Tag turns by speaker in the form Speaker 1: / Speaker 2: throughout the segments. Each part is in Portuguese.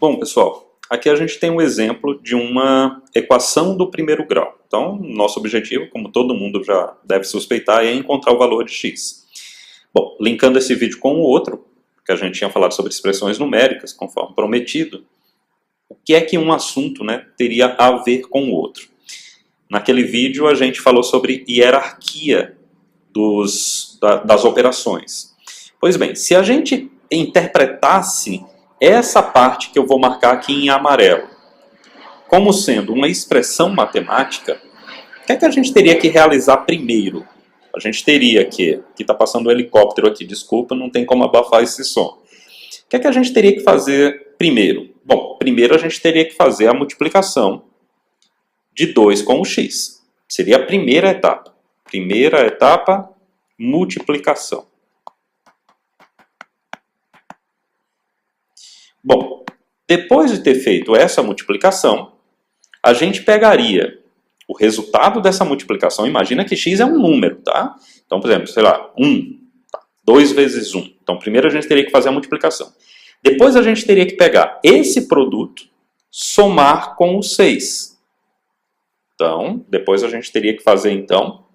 Speaker 1: Bom, pessoal, aqui a gente tem um exemplo de uma equação do primeiro grau. Então, nosso objetivo, como todo mundo já deve suspeitar, é encontrar o valor de x. Bom, linkando esse vídeo com o outro, que a gente tinha falado sobre expressões numéricas, conforme prometido, o que é que um assunto, teria a ver com o outro? Naquele vídeo a gente falou sobre hierarquia das operações. Pois bem, se a gente interpretasse essa parte que eu vou marcar aqui em amarelo como sendo uma expressão matemática, o que é que a gente teria que realizar primeiro? A gente teria que está passando um helicóptero aqui, desculpa, não tem como abafar esse som. O que é que a gente teria que fazer primeiro? Bom, primeiro a gente teria que fazer a multiplicação de 2 com o x. Seria a primeira etapa. Primeira etapa, multiplicação. Bom, depois de ter feito essa multiplicação, a gente pegaria o resultado dessa multiplicação. Imagina que x é um número, tá? Então, por exemplo, sei lá, 1. 2 vezes 1. Então, primeiro a gente teria que fazer a multiplicação. Depois a gente teria que pegar esse produto, somar com o 6. Então, depois a gente teria que fazer, então,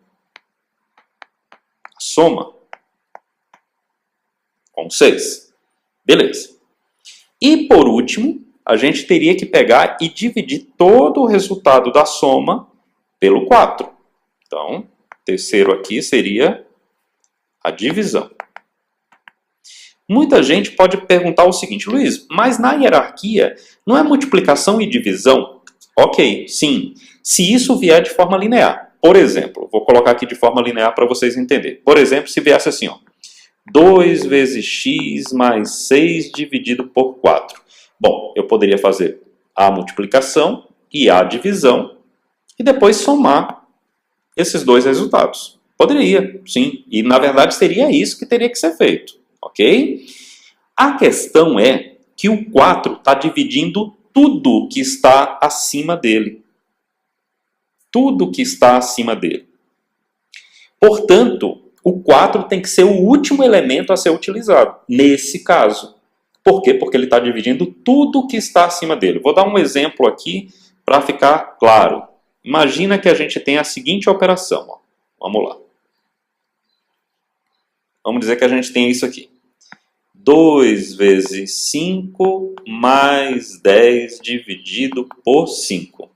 Speaker 1: a soma com 6. Beleza. E, por último, a gente teria que pegar e dividir todo o resultado da soma pelo 4. Então, terceiro aqui seria a divisão. Muita gente pode perguntar o seguinte: Luiz, mas na hierarquia não é multiplicação e divisão? Ok, sim, se isso vier de forma linear. Por exemplo, vou colocar aqui de forma linear para vocês entenderem. Por exemplo, se viesse assim, 2 vezes x mais 6 dividido por 4. Bom, eu poderia fazer a multiplicação e a divisão e depois somar esses dois resultados. Poderia, sim. E, na verdade, seria isso que teria que ser feito. Ok? A questão é que o 4 está dividindo tudo que está acima dele. Tudo que está acima dele. Portanto, o 4 tem que ser o último elemento a ser utilizado, nesse caso. Por quê? Porque ele está dividindo tudo que está acima dele. Vou dar um exemplo aqui para ficar claro. Imagina que a gente tem a seguinte operação. Vamos lá. Vamos dizer que a gente tem isso aqui. 2 vezes 5 mais 10 dividido por 5.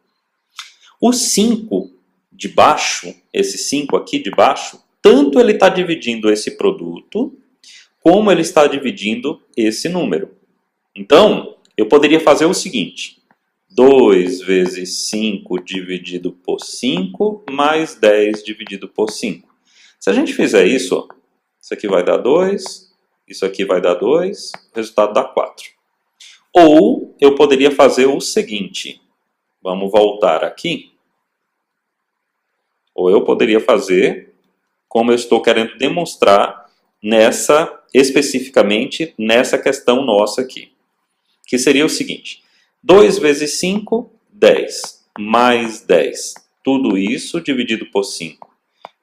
Speaker 1: O 5 de baixo, esse 5 aqui de baixo, tanto ele está dividindo esse produto, como ele está dividindo esse número. Então, eu poderia fazer o seguinte. 2 vezes 5 dividido por 5, mais 10 dividido por 5. Se a gente fizer isso, isso aqui vai dar 2, isso aqui vai dar 2, o resultado dá 4. Ou eu poderia fazer o seguinte. Vamos voltar aqui. Ou eu poderia fazer como eu estou querendo demonstrar especificamente nessa questão nossa aqui. Que seria o seguinte. 2 vezes 5, 10. Mais 10. Tudo isso dividido por 5.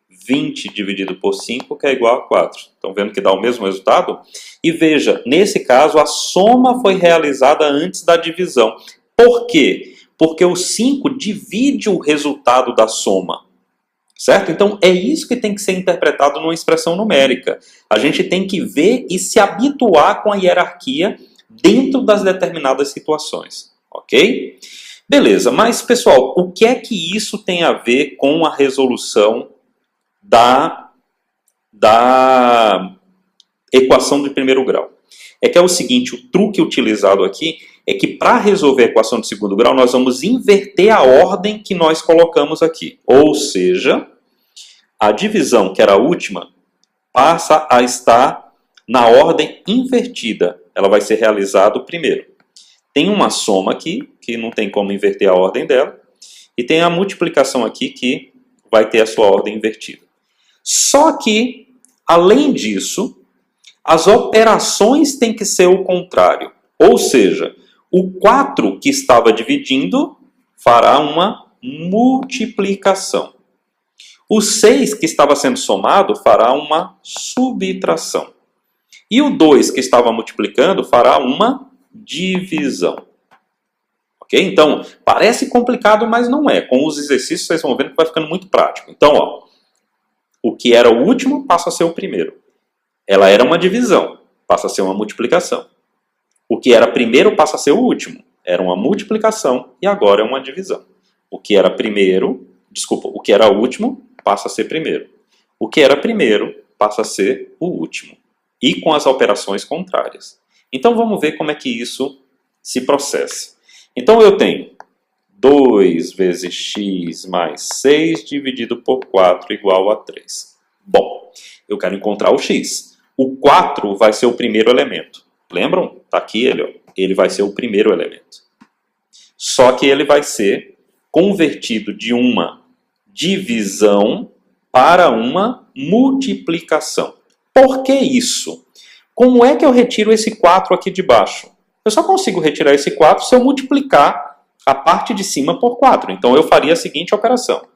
Speaker 1: 20 dividido por 5, que é igual a 4. Estão vendo que dá o mesmo resultado? E veja, nesse caso, a soma foi realizada antes da divisão. Por quê? Porque o 5 divide o resultado da soma. Certo? Então, é isso que tem que ser interpretado numa expressão numérica. A gente tem que ver e se habituar com a hierarquia dentro das determinadas situações. Ok? Beleza, mas, pessoal, o que é que isso tem a ver com a resolução da equação de primeiro grau? É que é o seguinte, o truque utilizado aqui é que para resolver a equação de segundo grau, nós vamos inverter a ordem que nós colocamos aqui. Ou seja, a divisão, que era a última, passa a estar na ordem invertida. Ela vai ser realizada primeiro. Tem uma soma aqui, que não tem como inverter a ordem dela. E tem a multiplicação aqui, que vai ter a sua ordem invertida. Só que, além disso, as operações têm que ser o contrário. Ou seja, o 4 que estava dividindo fará uma multiplicação. O 6 que estava sendo somado fará uma subtração. E o 2 que estava multiplicando fará uma divisão. Ok? Então, parece complicado, mas não é. Com os exercícios vocês vão vendo que vai ficando muito prático. Então, ó, o que era o último passa a ser o primeiro. Ela era uma divisão, passa a ser uma multiplicação. O que era primeiro passa a ser o último. Era uma multiplicação e agora é uma divisão. O que era primeiro, desculpa, o que era último passa a ser primeiro. O que era primeiro passa a ser o último. E com as operações contrárias. Então vamos ver como é que isso se processa. Então eu tenho 2 vezes x mais 6 dividido por 4 igual a 3. Bom, eu quero encontrar o x. O 4 vai ser o primeiro elemento. Lembram? Está aqui ele, ó. Ele vai ser o primeiro elemento. Só que ele vai ser convertido de uma divisão para uma multiplicação. Por que isso? Como é que eu retiro esse 4 aqui de baixo? Eu só consigo retirar esse 4 se eu multiplicar a parte de cima por 4. Então eu faria a seguinte operação.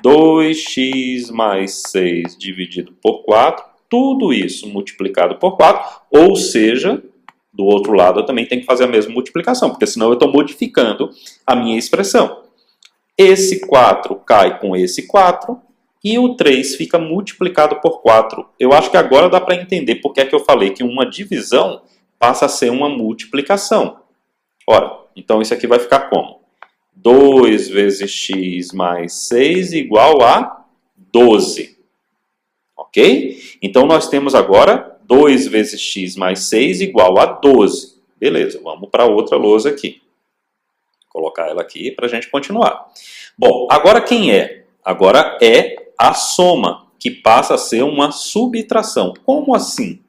Speaker 1: 2x mais 6 dividido por 4, tudo isso multiplicado por 4, ou seja, do outro lado eu também tenho que fazer a mesma multiplicação, porque senão eu estou modificando a minha expressão. Esse 4 cai com esse 4 e o 3 fica multiplicado por 4. Eu acho que agora dá para entender porque é que eu falei que uma divisão passa a ser uma multiplicação. Ora, então isso aqui vai ficar como? 2 vezes x mais 6 igual a 12. Ok? Então nós temos agora 2 vezes x mais 6 igual a 12. Beleza, vamos para outra lousa aqui. Vou colocar ela aqui para a gente continuar. Bom, agora quem é? Agora é a soma, que passa a ser uma subtração. Como assim?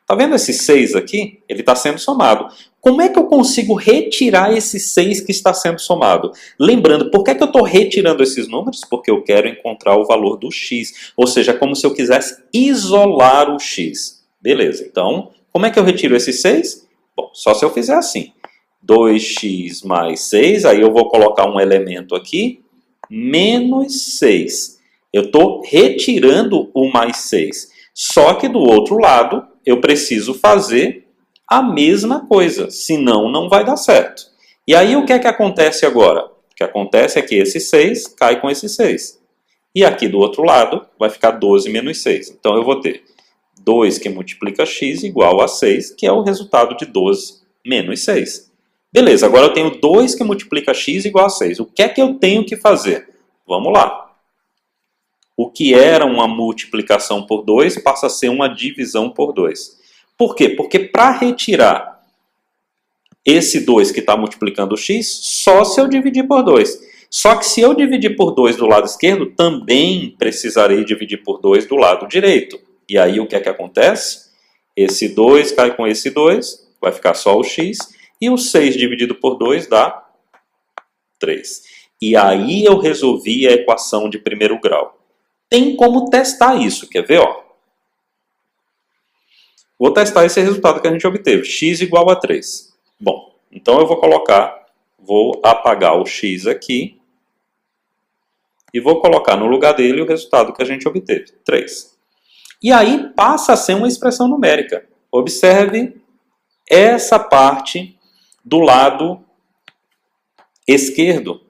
Speaker 1: Tá vendo esse 6 aqui? Ele está sendo somado. Como é que eu consigo retirar esse 6 que está sendo somado? Lembrando, por que eu estou retirando esses números? Porque eu quero encontrar o valor do x. Ou seja, como se eu quisesse isolar o x. Beleza, então, como é que eu retiro esse 6? Bom, só se eu fizer assim. 2x mais 6, aí eu vou colocar um elemento aqui, menos 6. Eu estou retirando o mais 6. Só que do outro lado, eu preciso fazer a mesma coisa, senão não vai dar certo. E aí o que é que acontece agora? O que acontece é que esse 6 cai com esse 6. E aqui do outro lado vai ficar 12 menos 6. Então eu vou ter 2 que multiplica x igual a 6, que é o resultado de 12 menos 6. Beleza, agora eu tenho 2 que multiplica x igual a 6. O que é que eu tenho que fazer? Vamos lá. O que era uma multiplicação por 2 passa a ser uma divisão por 2. Por quê? Porque para retirar esse 2 que está multiplicando o x, só se eu dividir por 2. Só que se eu dividir por 2 do lado esquerdo, também precisarei dividir por 2 do lado direito. E aí o que é que acontece? Esse 2 cai com esse 2, vai ficar só o x, e o 6 dividido por 2 dá 3. E aí eu resolvi a equação de primeiro grau. Tem como testar isso, quer ver? Ó? Vou testar esse resultado que a gente obteve, x igual a 3. Bom, então eu vou apagar o x aqui, e vou colocar no lugar dele o resultado que a gente obteve, 3. E aí passa a ser uma expressão numérica. Observe essa parte do lado esquerdo.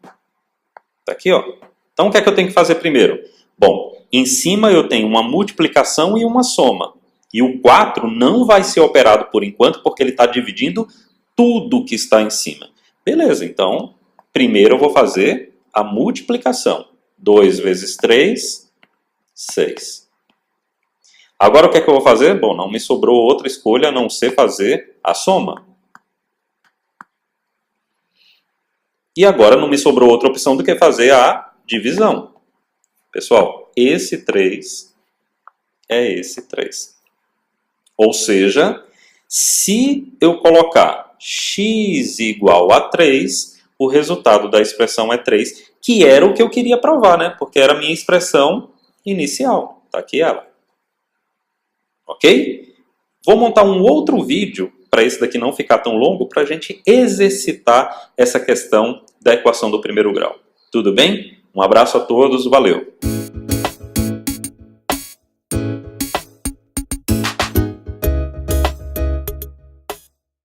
Speaker 1: Está aqui, ó. Então o que é que eu tenho que fazer primeiro? Bom, em cima eu tenho uma multiplicação e uma soma. E o 4 não vai ser operado por enquanto, porque ele está dividindo tudo que está em cima. Beleza, então, primeiro eu vou fazer a multiplicação. 2 vezes 3, 6. Agora o que é que eu vou fazer? Bom, não me sobrou outra escolha a não ser fazer a soma. E agora não me sobrou outra opção do que fazer a divisão. Pessoal, esse 3 é esse 3. Ou seja, se eu colocar x igual a 3, o resultado da expressão é 3, que era o que eu queria provar, né? Porque era a minha expressão inicial. Está aqui ela. Ok? Vou montar um outro vídeo, para esse daqui não ficar tão longo, para a gente exercitar essa questão da equação do primeiro grau. Tudo bem? Um abraço a todos, valeu!